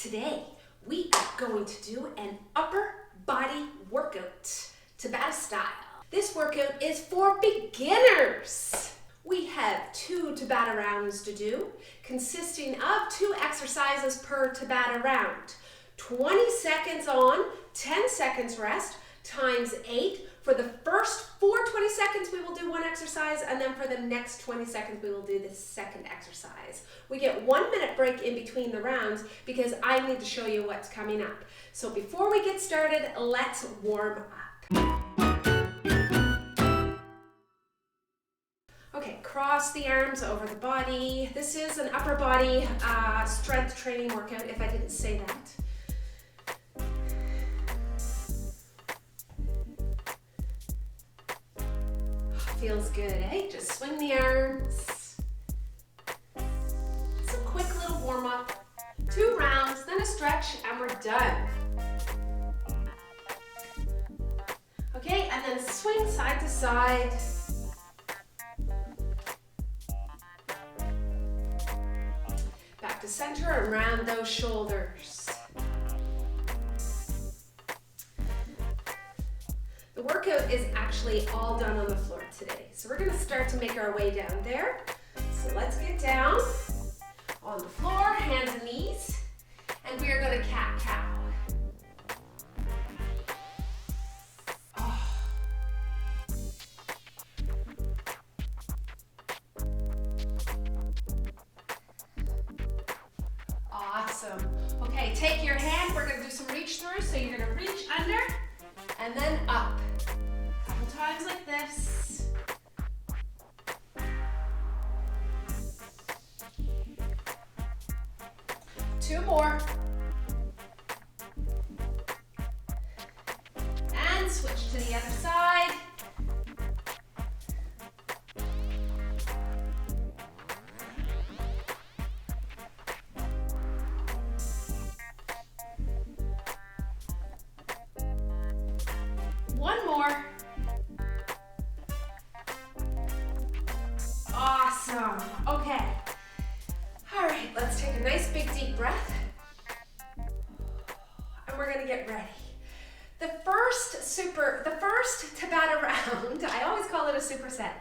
Today, we are going to do an upper body workout, Tabata style. This workout is for beginners. We have 2 Tabata rounds to do, consisting of 2 exercises per Tabata round. 20 seconds on, 10 seconds rest, times 8. For the first 20 seconds, we will do 1 exercise, and then for the next 20 seconds, we will do the second exercise. We get 1 minute break in between the rounds because I need to show you what's coming up. So before we get started, let's warm up. Okay, cross the arms over the body. This is an upper body strength training workout, if I didn't say that. Feels good, eh? Just swing the arms. It's a quick little warm up. 2 rounds, then a stretch, and we're done. Okay, and then swing side to side. Back to center and round those shoulders. The workout is actually all done on the floor today. So we're going to start to make our way down there. So let's get down on the floor, hands and knees, and we are going to cat-cow. Oh. Awesome. Okay, take your hand. We're going to do some reach through. So you're going to reach under and then up. Couple times like this. Two more. And switch to the other side. One more. Awesome. Okay. All right, let's take a nice big deep breath. And we're gonna get ready. The first Tabata round, I always call it a superset.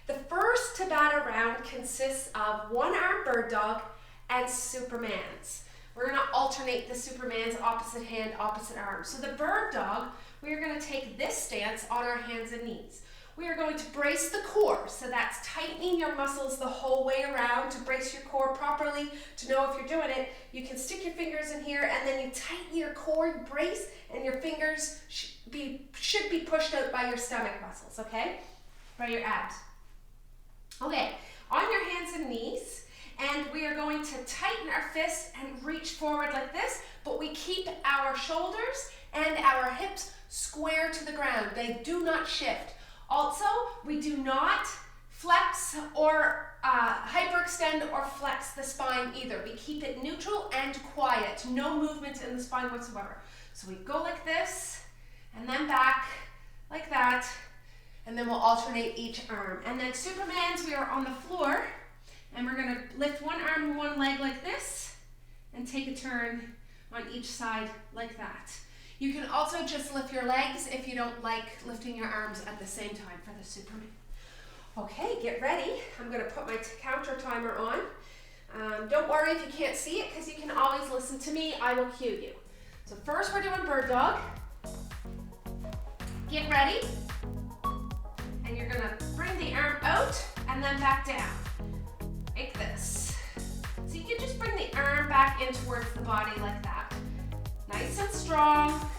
The first Tabata round consists of 1 arm bird dog and Supermans. We're gonna alternate the Supermans opposite hand, opposite arm. So the bird dog, we are gonna take this stance on our hands and knees. We are going to brace the core, so that's tightening your muscles the whole way around to brace your core properly. To know if you're doing it, you can stick your fingers in here and then you tighten your core, you brace, and your fingers should be pushed out by your stomach muscles, okay? By your abs. Okay, on your hands and knees, and we are going to tighten our fists and reach forward like this, but we keep our shoulders and our hips square to the ground. They do not shift. Also, we do not flex or hyperextend or flex the spine either. We keep it neutral and quiet. No movement in the spine whatsoever. So we go like this, and then back like that, and then we'll alternate each arm. And then Supermans, we are on the floor, and we're gonna lift 1 arm and 1 leg like this, and take a turn on each side like that. You can also just lift your legs if you don't like lifting your arms at the same time for the Superman. Okay, get ready. I'm gonna put my counter timer on. Don't worry if you can't see it because you can always listen to me. I will cue you. So first we're doing bird dog. Get ready. And you're gonna bring the arm out and then back down. Like this. So you can just bring the arm back in towards the body like that. Nice and strong.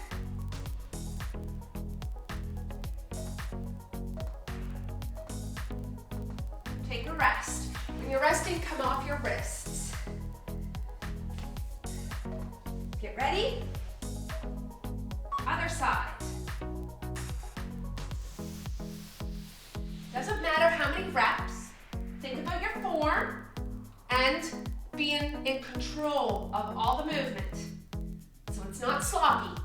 Take a rest. When you're resting, come off your wrists. Get ready. Other side. Doesn't matter how many reps. Think about your form and being in control of all the movement. So it's not sloppy.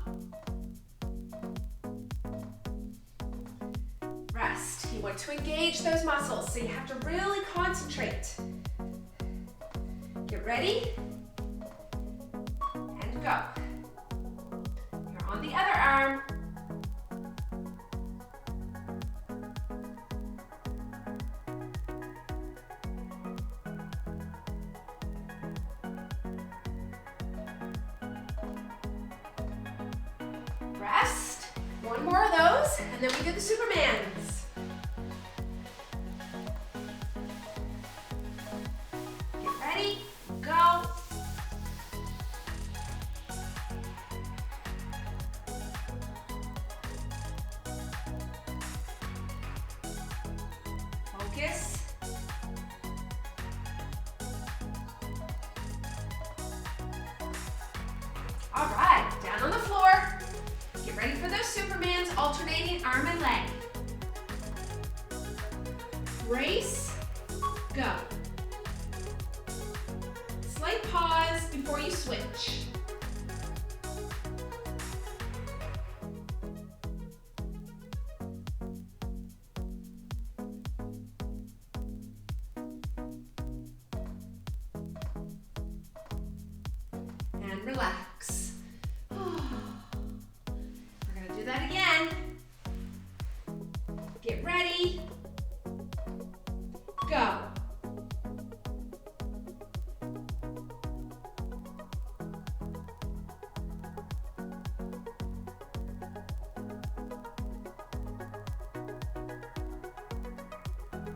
Rest. You want to engage those muscles, so you have to really concentrate. Get ready. And go. You're on the other arm. Rest. One more of those, and then we do the Supermans. Get ready, go. Focus. All right, down on the floor. Get ready for those Supermans, alternating arm and leg. Brace, go. Slight pause before you switch. And relax. We're gonna do that again. Get ready. Go.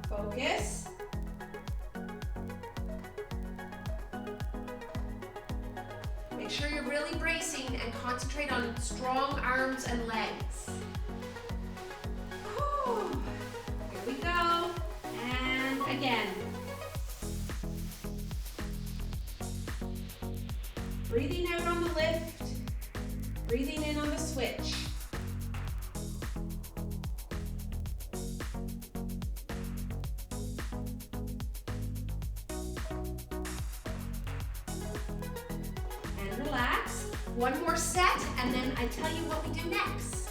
Focus. Make sure you're really bracing and concentrate on strong arms and legs. Whew. Here we go. And again. Breathing out on the lift. Breathing in on the switch. Relax. One more set, and then I tell you what we do next.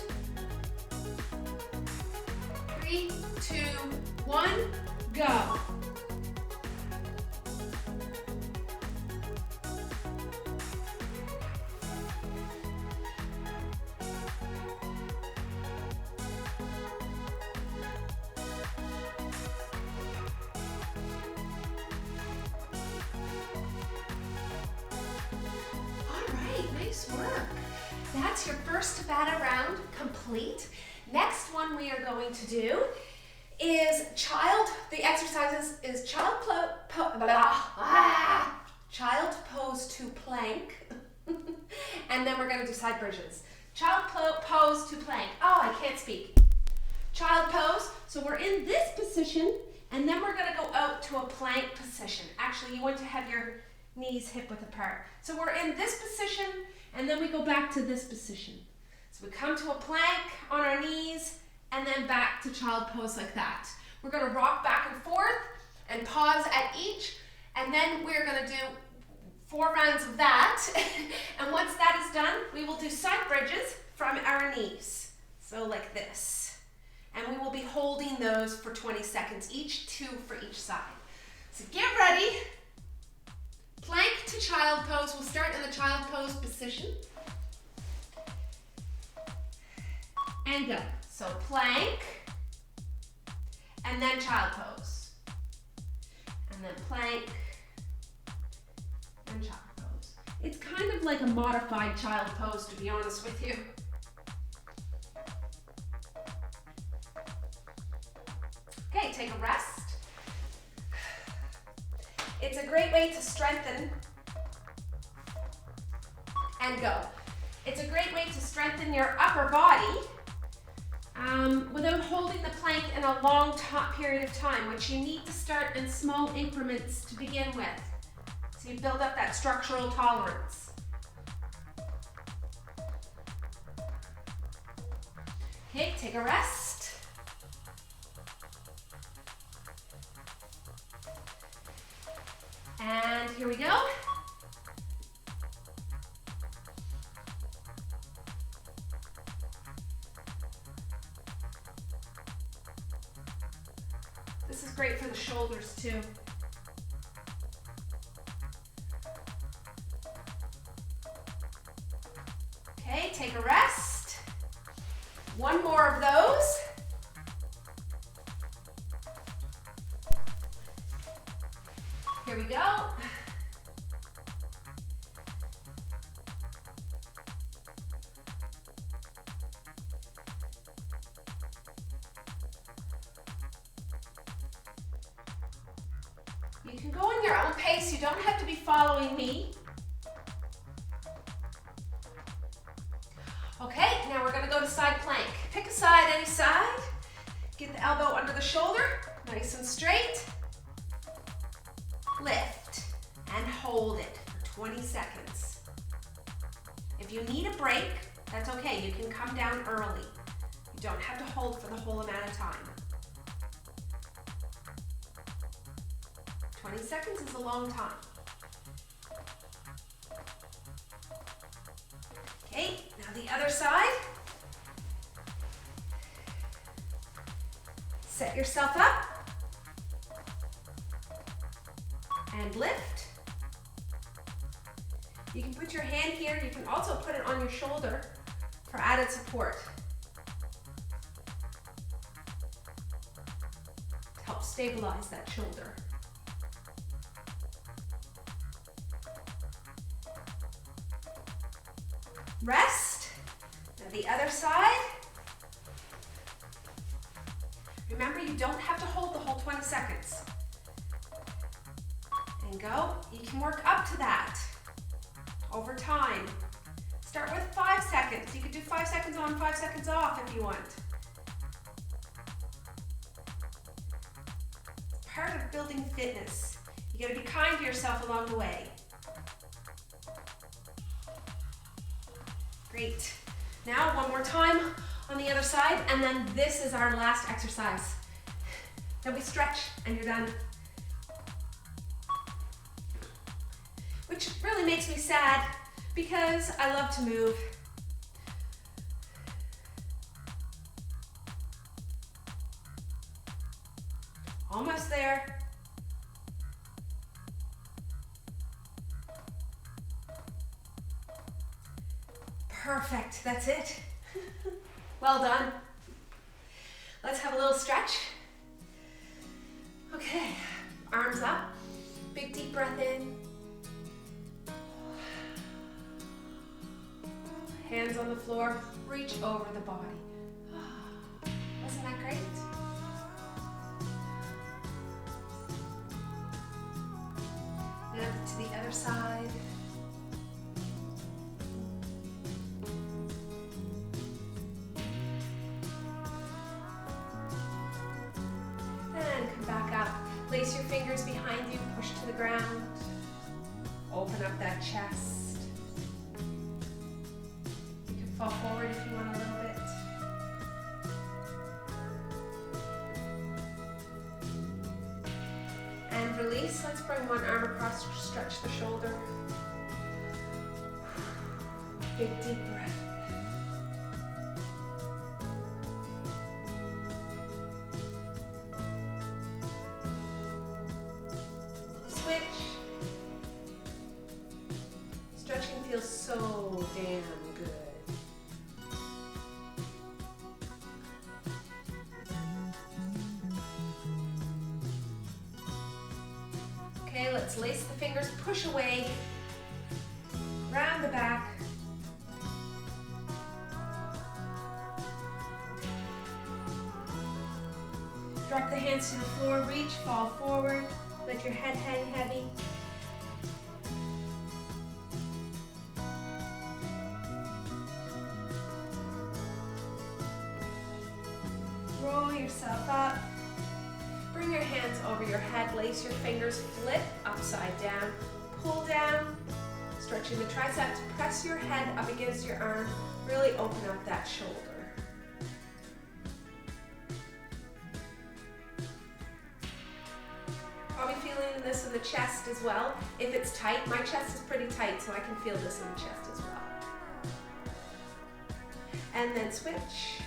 3, 2, 1, go. Nice work. That's your first Tabata round complete. Next one we are going to do is the exercises is child pose to plank. And then we're going to do side bridges. Child pose to plank. Oh, I can't speak. Child pose. So we're in this position, and then we're going to go out to a plank position. Actually, you want to have your knees hip-width apart. So we're in this position, and then we go back to this position. So we come to a plank on our knees, and then back to child pose like that. We're going to rock back and forth and pause at each, and then we're going to do 4 rounds of that. And once that is done, we will do side bridges from our knees. So like this. And we will be holding those for 20 seconds each, 2 for each side. So get ready. Plank to child pose. We'll start in the child pose position. And go. So plank, and then child pose. And then plank, and child pose. It's kind of like a modified child pose, to be honest with you. Okay, take a rest. It's a great way to strengthen and go. It's a great way to strengthen your upper body without holding the plank in a long period of time, which you need to start in small increments to begin with. So you build up that structural tolerance. Okay, take a rest. And here we go. This is great for the shoulders too. Okay, take a rest. One more of those. Here we go. You can go in your own pace. You don't have to be following me. Okay, now we're going to go to side plank. Pick a side, any side. Get the elbow under the shoulder, nice and straight. Lift and hold it for 20 seconds. If you need a break, that's okay. You can come down early. You don't have to hold for the whole amount of time. 20 seconds is a long time. Okay, now the other side. Set yourself up and lift. You can put your hand here. You can also put it on your shoulder for added support. To help stabilize that shoulder. Rest. Now the other side. Remember, you don't have to hold the whole 20 seconds. And go. You can work up to that over time. Start with 5 seconds. You could do 5 seconds on, 5 seconds off if you want. It's part of building fitness. You gotta be kind to yourself along the way. Great. Now one more time on the other side, and then this is our last exercise. Then we stretch and you're done. Which really makes me sad because I love to move. Almost there. Perfect, that's it. Well done. Let's have a little stretch. Okay, arms up. Big deep breath in. Hands on the floor, reach over the body. Wasn't that great? Now to the other side. And come back up. Place your fingers behind you, push to the ground. Open up that chest. Fall forward if you want a little bit. And release. Let's bring one arm across, stretch the shoulder. Big deep breath. Switch. Stretching feels so damn good. Okay, let's lace the fingers, push away, round the back. Drop the hands to the floor, reach, fall forward, let your head hang heavy. Roll yourself up. Bring your hands over your head, lace your fingers, flip upside down, pull down, stretching the triceps, press your head up against your arm, really open up that shoulder. Probably feeling this in the chest as well. If it's tight, my chest is pretty tight, so I can feel this in the chest as well. And then switch.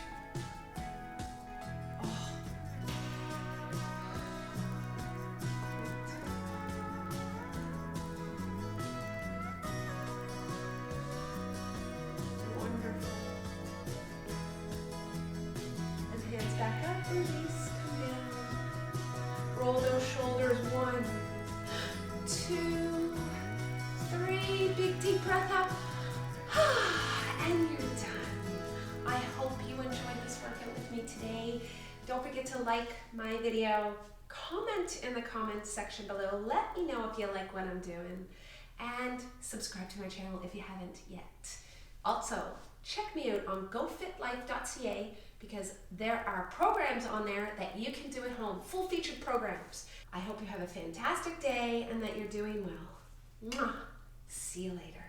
today. Don't forget to like my video, comment in the comments section below, let me know if you like what I'm doing, and subscribe to my channel if you haven't yet. Also, check me out on gofitlife.ca because there are programs on there that you can do at home, full featured programs. I hope you have a fantastic day and that you're doing well. Mwah. See you later.